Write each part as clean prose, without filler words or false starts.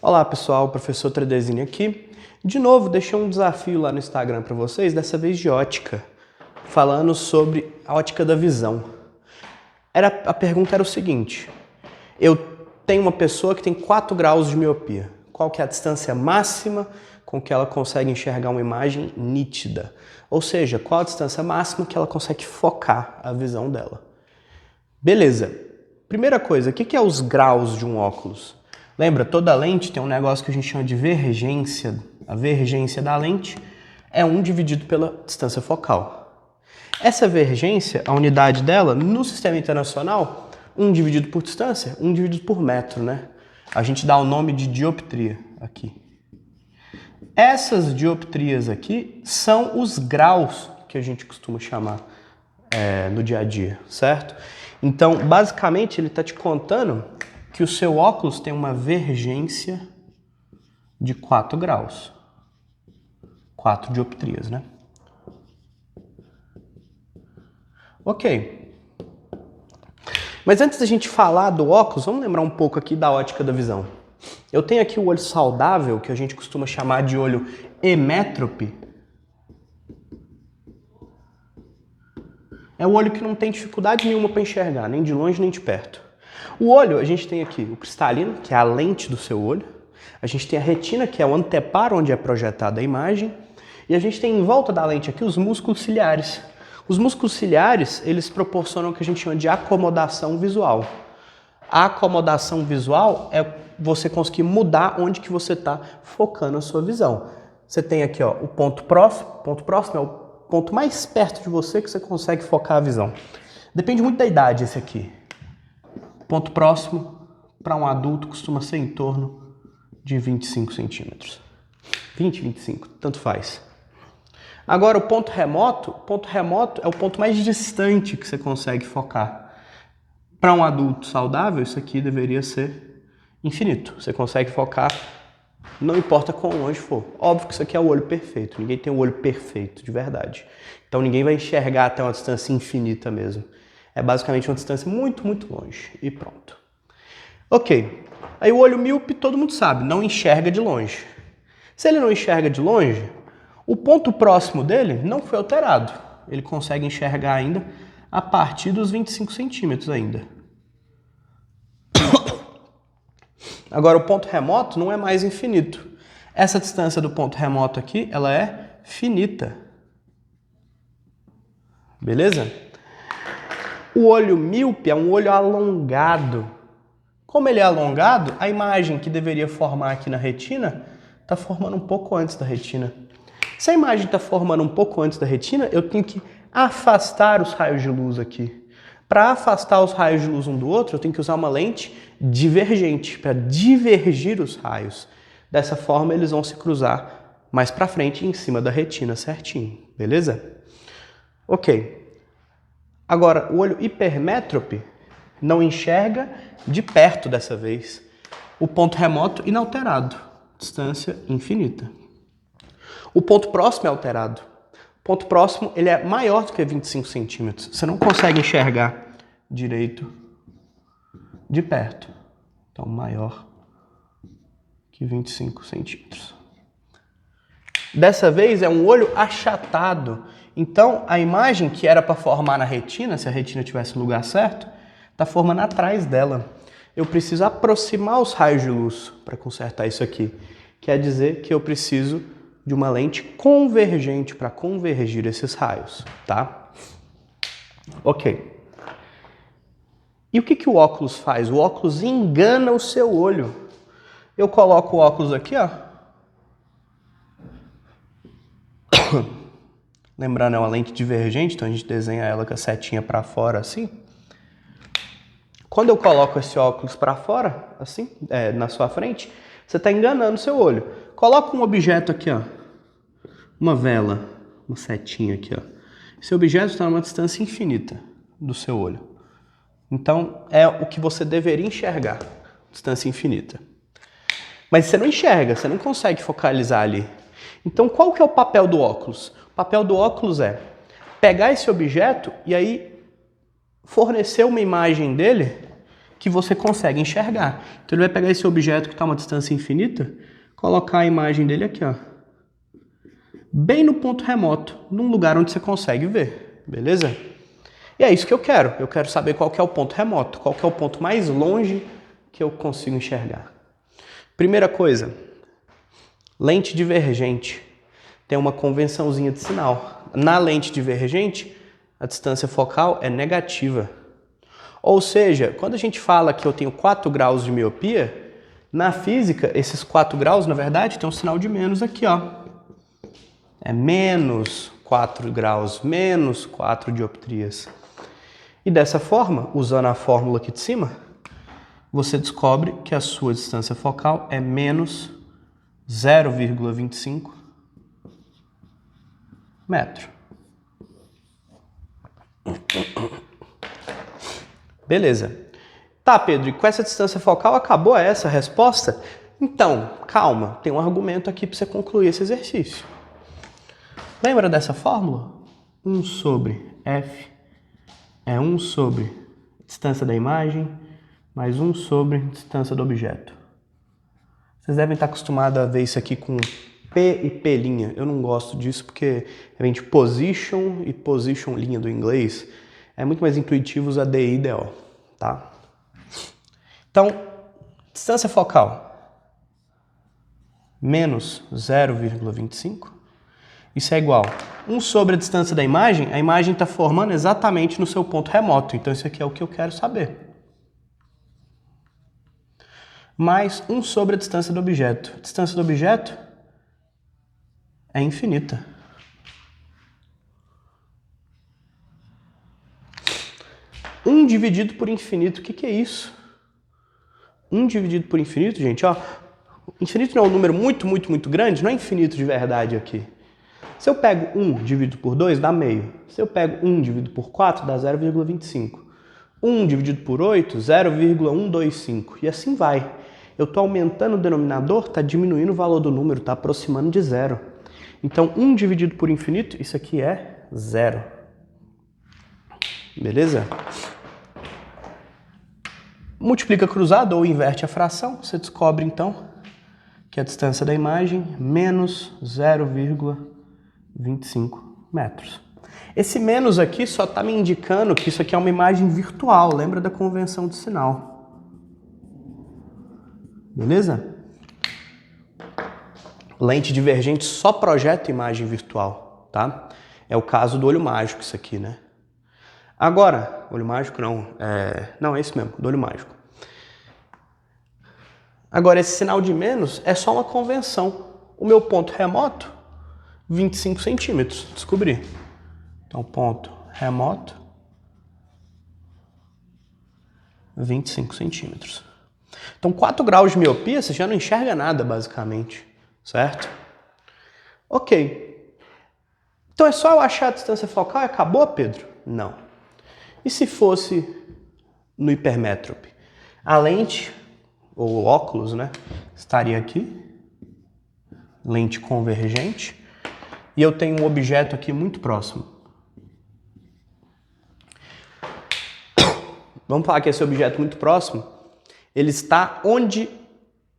Olá pessoal, professor Tredesini aqui. De novo, deixei um desafio lá no Instagram para vocês, dessa vez de ótica, falando sobre a ótica da visão. A pergunta era o seguinte: eu tenho uma pessoa que tem 4 graus de miopia. Qual que é a distância máxima com que ela consegue enxergar uma imagem nítida? Ou seja, qual a distância máxima que ela consegue focar a visão dela? Beleza. Primeira coisa, o que é os graus de um óculos? Lembra, toda lente tem um negócio que a gente chama de vergência. A vergência da lente é 1 dividido pela distância focal. Essa vergência, a unidade dela, no sistema internacional, 1 dividido por distância, 1 dividido por metro, né? A gente dá o nome de dioptria aqui. Essas dioptrias aqui são os graus que a gente costuma chamar no dia a dia, certo? Então, basicamente, ele está te contando que o seu óculos tem uma vergência de 4 graus. 4 dioptrias, né? Ok. Mas antes da gente falar do óculos, vamos lembrar um pouco aqui da ótica da visão. Eu tenho aqui o olho saudável, que a gente costuma chamar de olho emétrope. É o olho que não tem dificuldade nenhuma para enxergar, nem de longe nem de perto. O olho, a gente tem aqui o cristalino, que é a lente do seu olho. A gente tem a retina, que é o anteparo onde é projetada a imagem. E a gente tem em volta da lente aqui os músculos ciliares. Os músculos ciliares, eles proporcionam o que a gente chama de acomodação visual. A acomodação visual é você conseguir mudar onde que você está focando a sua visão. Você tem aqui, ó, o ponto próximo é o ponto mais perto de você que você consegue focar a visão. Depende muito da idade esse aqui. Ponto próximo para um adulto costuma ser em torno de 25 centímetros. 20, 25, tanto faz. Agora o ponto remoto é o ponto mais distante que você consegue focar. Para um adulto saudável, isso aqui deveria ser infinito. Você consegue focar, não importa quão longe for. Óbvio que isso aqui é o olho perfeito. Ninguém tem o olho perfeito, de verdade. Então ninguém vai enxergar até uma distância infinita mesmo. É basicamente uma distância muito, muito longe. E pronto. Ok. Aí o olho míope, todo mundo sabe, não enxerga de longe. Se ele não enxerga de longe, o ponto próximo dele não foi alterado. Ele consegue enxergar ainda a partir dos 25 centímetros ainda. Agora, o ponto remoto não é mais infinito. Essa distância do ponto remoto aqui, ela é finita. Beleza? O olho míope é um olho alongado. Como ele é alongado, a imagem que deveria formar aqui na retina está formando um pouco antes da retina. Se a imagem está formando um pouco antes da retina, eu tenho que afastar os raios de luz aqui. Para afastar os raios de luz um do outro, eu tenho que usar uma lente divergente para divergir os raios. Dessa forma, eles vão se cruzar mais para frente em cima da retina certinho, beleza? Ok. Agora, o olho hipermétrope não enxerga de perto dessa vez. O ponto remoto inalterado, distância infinita. O ponto próximo é alterado. O ponto próximo ele é maior do que 25 centímetros. Você não consegue enxergar direito de perto. Então, maior que 25 centímetros. Dessa vez é um olho achatado. Então, a imagem que era para formar na retina, se a retina tivesse no lugar certo, está formando atrás dela. Eu preciso aproximar os raios de luz para consertar isso aqui. Quer dizer que eu preciso de uma lente convergente para convergir esses raios, tá? Ok. E o que o óculos faz? O óculos engana o seu olho. Eu coloco o óculos aqui, ó. Lembrando, é uma lente divergente, então a gente desenha ela com a setinha para fora, assim. Quando eu coloco esse óculos para fora, assim, na sua frente, você está enganando o seu olho. Coloca um objeto aqui, ó. Uma vela, uma setinha aqui, ó. Esse objeto está numa distância infinita do seu olho. Então, é o que você deveria enxergar, distância infinita. Mas você não enxerga, você não consegue focalizar ali. Então, qual que é o papel do óculos? O papel do óculos é pegar esse objeto e aí fornecer uma imagem dele que você consegue enxergar. Então ele vai pegar esse objeto que está a uma distância infinita, colocar a imagem dele aqui, ó, bem no ponto remoto, num lugar onde você consegue ver, beleza? E é isso que eu quero saber qual que é o ponto remoto, qual que é o ponto mais longe que eu consigo enxergar. Primeira coisa, lente divergente tem uma convençãozinha de sinal. Na lente divergente, a distância focal é negativa. Ou seja, quando a gente fala que eu tenho 4 graus de miopia, na física, esses 4 graus, na verdade, tem um sinal de menos aqui, ó. É menos 4 graus, menos 4 dioptrias. E dessa forma, usando a fórmula aqui de cima, você descobre que a sua distância focal é menos 0,25 metro. Beleza. Tá, Pedro, e com essa distância focal acabou essa resposta? Então, calma, tem um argumento aqui para você concluir esse exercício. Lembra dessa fórmula? 1 sobre F é 1 sobre distância da imagem mais 1 sobre distância do objeto. Vocês devem estar acostumados a ver isso aqui com P e P'. Eu não gosto disso porque vem de position e position linha do inglês. É muito mais intuitivo usar DI e DO, tá? Então, distância focal menos 0,25. Isso é igual a 1 sobre a distância da imagem. A imagem está formando exatamente no seu ponto remoto. Então, isso aqui é o que eu quero saber. Mais 1 sobre a distância do objeto. A distância do objeto é infinita. Um dividido por infinito, o que é isso? 1 dividido por infinito, gente, ó. Infinito não é um número muito grande, não é infinito de verdade aqui. Se eu pego 1 dividido por 2, dá meio. Se eu pego 1 dividido por 4, dá 0,25. 1 dividido por 8, 0,125. E assim vai. Eu estou aumentando o denominador, está diminuindo o valor do número, está aproximando de zero. Então, 1 dividido por infinito, isso aqui é 0. Beleza? Multiplica cruzado ou inverte a fração, você descobre então que a distância da imagem é menos 0,25 metros. Esse menos aqui só está me indicando que isso aqui é uma imagem virtual, lembra da convenção de sinal. Beleza? Lente divergente só projeta imagem virtual, tá? É o caso do olho mágico isso aqui, né? Agora, olho mágico não, não é esse mesmo, do olho mágico. Agora, esse sinal de menos é só uma convenção. O meu ponto remoto, 25 centímetros, descobri. Então, ponto remoto, 25 centímetros. Então, 4 graus de miopia, você já não enxerga nada, basicamente, certo? Ok. Então, é só eu achar a distância focal e acabou, Pedro? Não. E se fosse no hipermétrope? A lente, ou o óculos, né, estaria aqui, lente convergente, e eu tenho um objeto aqui muito próximo. Vamos falar que esse objeto muito próximo, ele está onde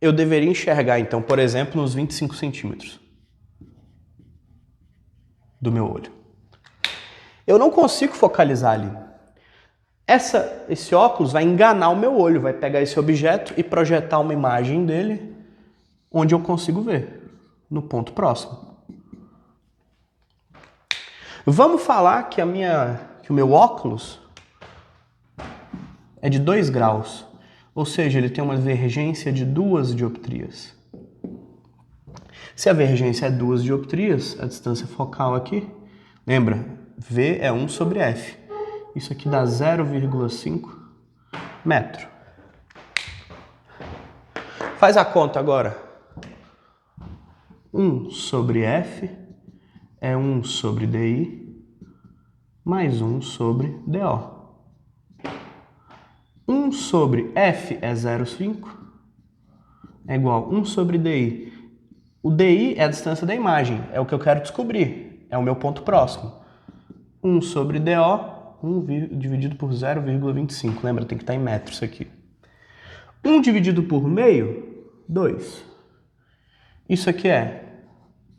eu deveria enxergar, então, por exemplo, nos 25 centímetros do meu olho. Eu não consigo focalizar ali. Esse óculos vai enganar o meu olho, vai pegar esse objeto e projetar uma imagem dele onde eu consigo ver, no ponto próximo. Vamos falar que o meu óculos é de 2 graus, ou seja, ele tem uma divergência de 2 dioptrias. Se a divergência é 2 dioptrias, a distância focal aqui, lembra, V é 1 sobre F. Isso aqui dá 0,5 metro. Faz a conta agora. 1 sobre F é 1 sobre DI mais 1 sobre DO. 1 sobre F é 0,5 é igual a 1 sobre DI. O DI é a distância da imagem, é o que eu quero descobrir, é o meu ponto próximo. 1 sobre DO, 1 dividido por 0,25. Lembra, tem que estar em metros aqui. 1 dividido por meio, 2. Isso aqui é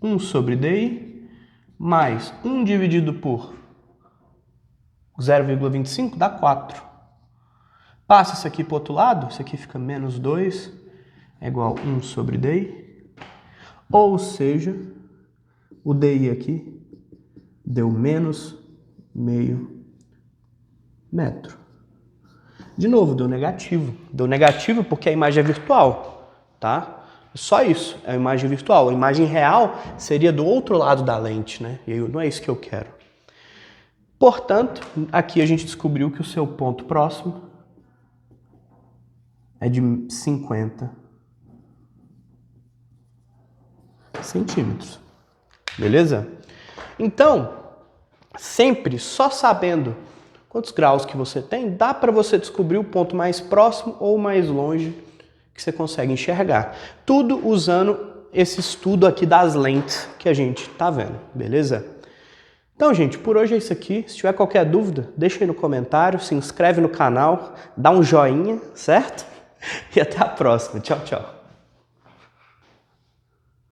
1 sobre DI mais 1 dividido por 0,25 dá 4. Passa isso aqui para o outro lado, isso aqui fica menos 2, é igual a 1 sobre DI. Ou seja, o DI aqui deu menos meio metro. De novo, deu negativo. Deu negativo porque a imagem é virtual, tá? Só isso, é a imagem virtual. A imagem real seria do outro lado da lente, né? E não é isso que eu quero. Portanto, aqui a gente descobriu que o seu ponto próximo é de 50 centímetros. Beleza? Então, sempre só sabendo quantos graus que você tem, dá para você descobrir o ponto mais próximo ou mais longe que você consegue enxergar. Tudo usando esse estudo aqui das lentes que a gente tá vendo, beleza? Então, gente, por hoje é isso aqui. Se tiver qualquer dúvida, deixa aí no comentário, se inscreve no canal, dá um joinha, certo? E até a próxima. Tchau, tchau.